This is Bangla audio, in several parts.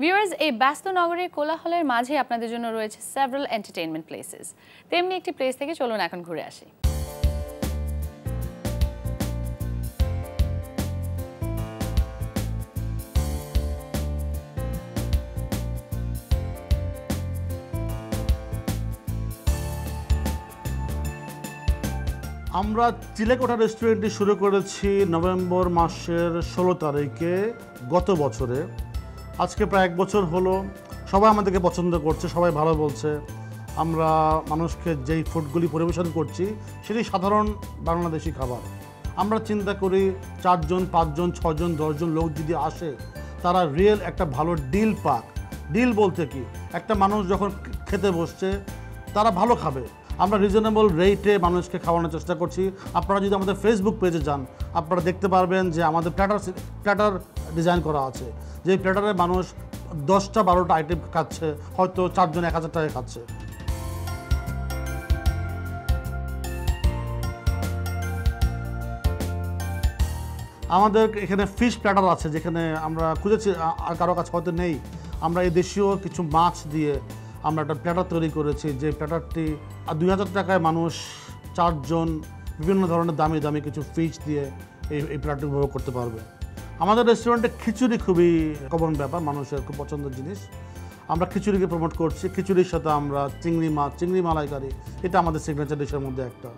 ভিউয়ার্স, এই ব্যস্ত নগরীর কোলাহলের মাঝে আপনাদের জন্য রয়েছে সেভারাল এন্টারটেইনমেন্ট প্লেসেস। তেমনি একটি প্লেস থেকে চলুন এখন ঘুরে আসি। আমরা চিলেকোঠা রেস্টুরেন্টটি শুরু করেছি নভেম্বর মাসের 16 তারিখে গত বছরে। আজকে প্রায় 1 বছর হলো। সবাই আমাদেরকে পছন্দ করছে, সবাই ভালো বলছে। আমরা মানুষকে যেই ফুডগুলি পরিবেশন করছি সেটি সাধারণ বাংলাদেশি খাবার। আমরা চিন্তা করি 4 জন 5 জন 6 জন 10 জন লোক যদি আসে তারা রিয়েল একটা ভালো ডিল পাক। ডিল বলতে কি, একটা মানুষ যখন খেতে বসছে তারা ভালো খাবে। আমরা রিজনেবল রেটে মানুষকে খাওয়ানোর চেষ্টা করছি। আপনারা যদি আমাদের ফেসবুক পেজে যান আপনারা দেখতে পারবেন যে আমাদের প্ল্যাটার ডিজাইন করা আছে, যে প্ল্যাটারে মানুষ 10টা 12টা আইটেম খাচ্ছে, হয়তো 4 জন 1000 টাকা খাচ্ছে। আমাদের এখানে ফিশ প্ল্যাটার আছে, যেখানে আমরা খুঁজেছি আর কারো কাছে হয়তো নেই। আমরা এই দেশীয় কিছু মাছ দিয়ে আমরা একটা প্ল্যাটার তৈরি করেছি, যে প্ল্যাটারটি 2000 টাকায় মানুষ 4 জন বিভিন্ন ধরনের দামি দামি কিছু ফিশ দিয়ে এই প্ল্যাটারটি উপভোগ করতে পারবে। আমাদের রেস্টুরেন্টে খিচুড়ি খুবই কমন ব্যাপার, মানুষের খুব পছন্দের জিনিস। আমরা খিচুড়িকে প্রমোট করছি। খিচুড়ির সাথে আমরা চিংড়ি মাছ, চিংড়ি মালাইকারি, এটা আমাদের সিগনেচার ডিশের মধ্যে একটা।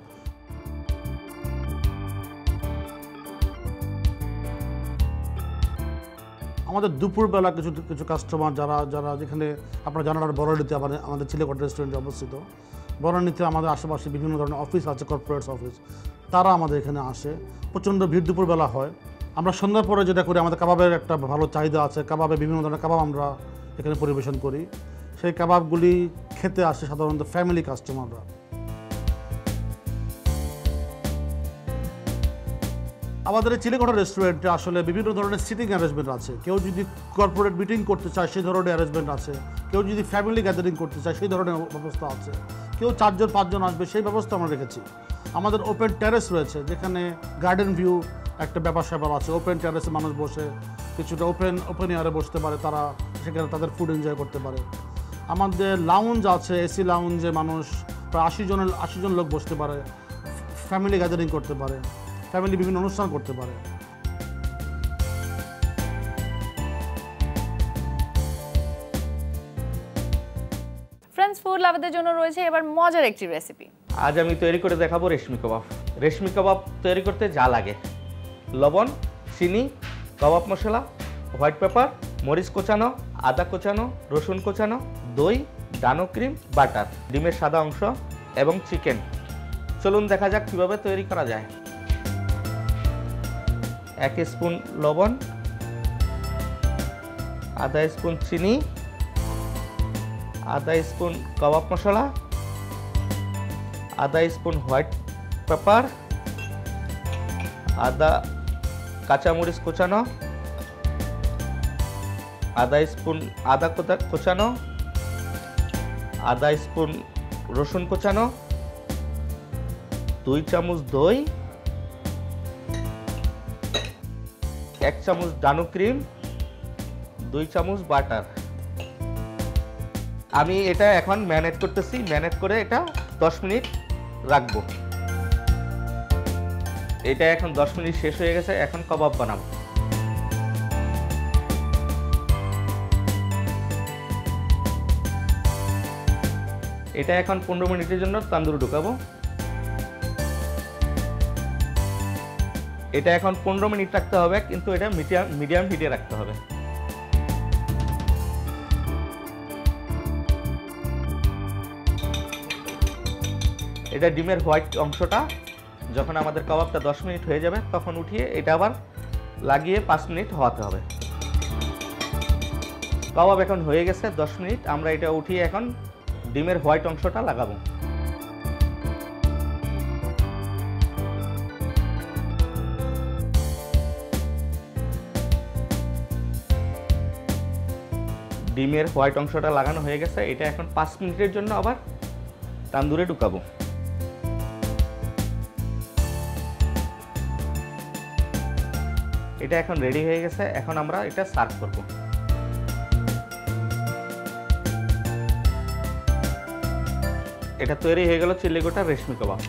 আমাদের দুপুরবেলা কিছু কাস্টমার যারা যেখানে আপনারা জানার বড়ানীতে আমাদের চিলেকোঠা রেস্টুরেন্টে অবস্থিত। বড়ানীতে আমাদের আশেপাশে বিভিন্ন ধরনের অফিস আছে, কর্পোরেটস অফিস, তারা আমাদের এখানে আসে। প্রচণ্ড ভিড় দুপুরবেলা হয়। আমরা সন্ধ্যার পরে যেটা করি, আমাদের কাবাবের একটা ভালো চাহিদা আছে। কাবাবে বিভিন্ন ধরনের কাবাব আমরা এখানে পরিবেশন করি। সেই কাবাবগুলি খেতে আসে সাধারণত ফ্যামিলি কাস্টমাররা। আমাদের এই চিলেকোঠা রেস্টুরেন্টে আসলে বিভিন্ন ধরনের সিটিং অ্যারেঞ্জমেন্ট আছে। কেউ যদি কর্পোরেট মিটিং করতে চায় সেই ধরনের অ্যারেঞ্জমেন্ট আছে। কেউ যদি ফ্যামিলি গ্যাদারিং করতে চায় সেই ধরনের ব্যবস্থা আছে। কেউ 4 জন 5 জন আসবে সেই ব্যবস্থা আমরা রেখেছি। আমাদের ওপেন টেরেস রয়েছে, যেখানে গার্ডেন ভিউ একটা ব্যাপার স্যাপার আছে। ওপেন টেরেসে মানুষ বসে কিছুটা ওপেন এয়ারে বসতে পারে, তারা সেখানে তাদের ফুড এনজয় করতে পারে। আমাদের লাউঞ্জ আছে, এসি লাউঞ্জে মানুষ প্রায় 80 জন লোক বসতে পারে, ফ্যামিলি গ্যাদারিং করতে পারে, ফ্যামিলি বিভিন্ন অনুষ্ঠান করতে পারে। ফ্রেন্ডস ফুড লাভারদের জন্য রয়েছে এবার মজার একটি রেসিপি। আজ আমি তৈরি করে দেখাবো রেশমি কাবাব। রেশমি কাবাব তৈরি করতে যা লাগে: লবণ, চিনি, কাবাব মশলা, হোয়াইট পেপার, মরিচ কোচানো, আদা কোচানো, রসুন কোচানো, দই, ডানো ক্রিম, বাটার, ডিমের সাদা অংশ এবং চিকেন। চলুন দেখা যাক কীভাবে তৈরি করা যায়। 1 স্পুন লবণ, আধা স্পুন চিনি, আধা স্পুন কাবাব মশলা, আধা স্পুন হোয়াইট পেপার, আদা কাঁচামরিচ কোচানো, আধা স্পুন আদা কোচানো, আধা স্পুন রসুন কোচানো, 2 চামচ দই, 1 চামচ ডানো ক্রিম, 2 চামচ বাটার। আমি এটা এখন ম্যারিনেট করতেছি। ম্যারিনেট করে এটা 10 মিনিট রাখবো। এটা এখন 10 মিনিট শেষ হয়ে গেছে। এখন কাবাব বানাবো। এটা এখন 15 মিনিটের জন্য তান্দুরে ঢুকাবো। এটা এখন 15 মিনিট রাখতে হবে, কিন্তু এটা মিডিয়াম হিটে রাখতে হবে। এটা ডিমের হোয়াইট অংশটা যখন আমাদের কাবাবটা 10 মিনিট হয়ে যাবে তখন উঠিয়ে এটা আবার লাগিয়ে 5 মিনিট হওয়াতে হবে। কাবাব এখন হয়ে গেছে 10 মিনিট। আমরা এটা উঠিয়ে এখন ডিমের হোয়াইট অংশটা লাগাবো। ডিমের হোয়াইট অংশটা লাগানো হয়ে গেছে। এটা এখন 5 মিনিটের জন্য আবার তান্দুরে ঢুকাবো। এটা এখন রেডি হয়ে গেছে। এখন আমরা এটা সার্ভ করব। এটা তৈরি হয়ে গেল চিল্লি গোটা রেশমি কাবাব।